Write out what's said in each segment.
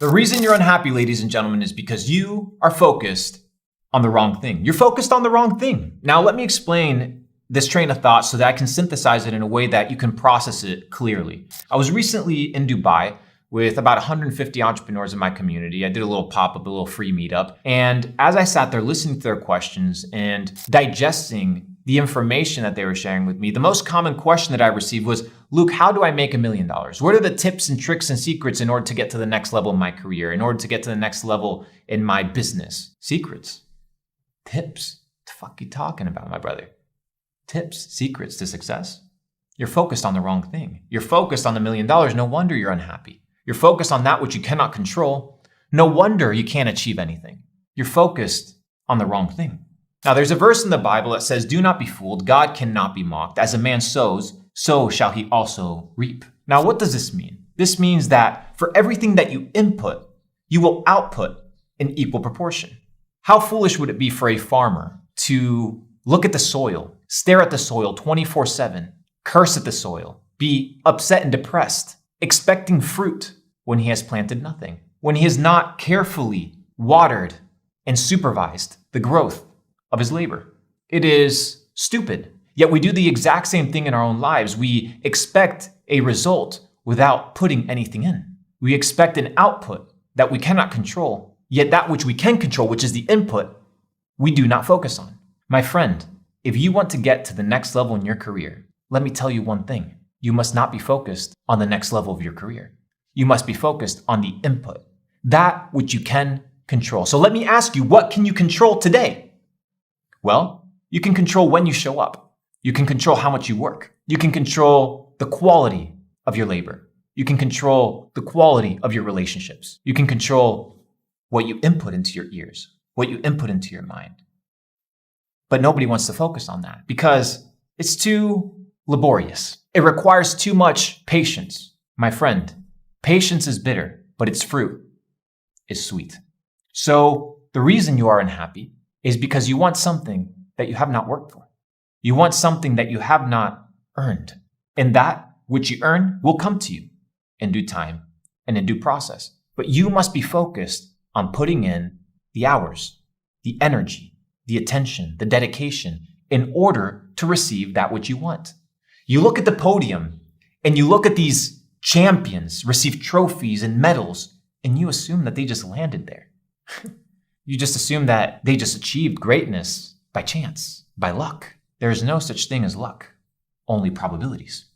The reason you're unhappy, ladies and gentlemen, is because you are focused on the wrong thing. You're focused on the wrong thing. Now, let me explain this train of thought so that I can synthesize it in a way that you can process it clearly. I was recently in Dubai with about 150 entrepreneurs in my community. I did a little pop-up, a little free meetup. And as I sat there listening to their questions and digesting the information that they were sharing with me, the most common question that I received was, Luke, how do I make $1 million? What are the tips and tricks and secrets in order to get to the next level in my career, in order to get to the next level in my business? Secrets, tips. What the fuck are you talking about, my brother? Tips, secrets to success? You're focused on the wrong thing. You're focused on the $1 million. No wonder you're unhappy. You're focused on that which you cannot control. No wonder you can't achieve anything. You're focused on the wrong thing. Now, there's a verse in the Bible that says, do not be fooled. God cannot be mocked. As a man sows, so shall he also reap. Now, what does this mean? This means that for everything that you input, you will output in equal proportion. How foolish would it be for a farmer to look at the soil, stare at the soil 24/7, curse at the soil, be upset and depressed, expecting fruit when he has planted nothing, when he has not carefully watered and supervised the growth of his labor? It is stupid. Yet we do the exact same thing in our own lives. We expect a result without putting anything in. We expect an output that we cannot control, yet that which we can control, which is the input, we do not focus on. My friend, if you want to get to the next level in your career, let me tell you one thing. You must not be focused on the next level of your career. You must be focused on the input, that which you can control. So let me ask you, what can you control today? Well, you can control when you show up. You can control how much you work. You can control the quality of your labor. You can control the quality of your relationships. You can control what you input into your ears, what you input into your mind. But nobody wants to focus on that because it's too laborious. It requires too much patience. My friend, patience is bitter, but its fruit is sweet. So the reason you are unhappy is because you want something that you have not worked for. You want something that you have not earned. And that which you earn will come to you in due time and in due process. But you must be focused on putting in the hours, the energy, the attention, the dedication in order to receive that which you want. You look at the podium and you look at these champions receive trophies and medals, and you assume that they just landed there. You just assume that they just achieved greatness by chance, by luck. There is no such thing as luck, only probabilities.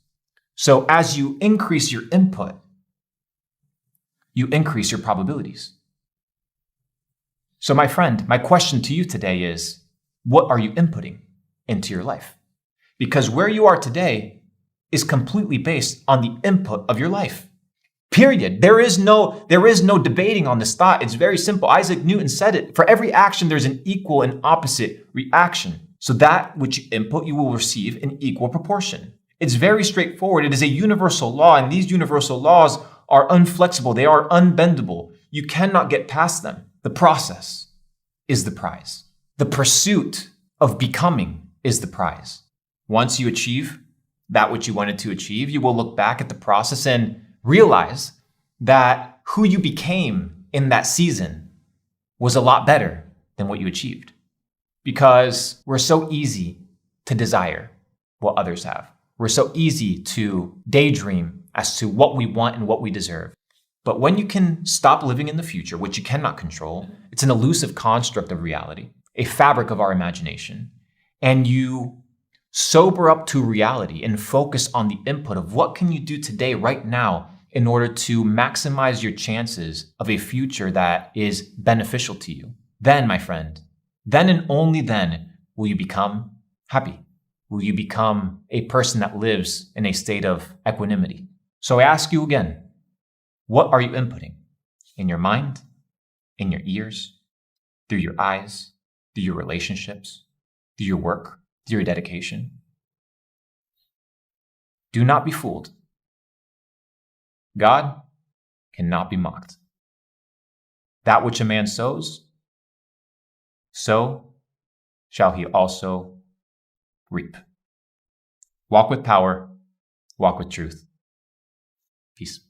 So as you increase your input, you increase your probabilities. So my friend, my question to you today is, what are you inputting into your life? Because where you are today is completely based on the input of your life. Period. There is no debating on this thought. It's very simple. Isaac Newton said it. For every action, there's an equal and opposite reaction. So that which you input, you will receive in equal proportion. It's very straightforward. It is a universal law, and these universal laws are unflexible. They are unbendable. You cannot get past them. The process is the prize. The pursuit of becoming is the prize. Once you achieve that which you wanted to achieve, you will look back at the process and realize that who you became in that season was a lot better than what you achieved. Because we're so easy to desire what others have. We're so easy to daydream as to what we want and what we deserve. But when you can stop living in the future, which you cannot control, it's an elusive construct of reality, a fabric of our imagination, and you sober up to reality and focus on the input of what can you do today, right now, in order to maximize your chances of a future that is beneficial to you. Then, my friend, then and only then will you become happy. Will you become a person that lives in a state of equanimity? So I ask you again, what are you inputting? In your mind, in your ears, through your eyes, through your relationships, through your work, through your dedication? Do not be fooled. God cannot be mocked. That which a man sows, so shall he also reap. Walk with power, walk with truth. Peace.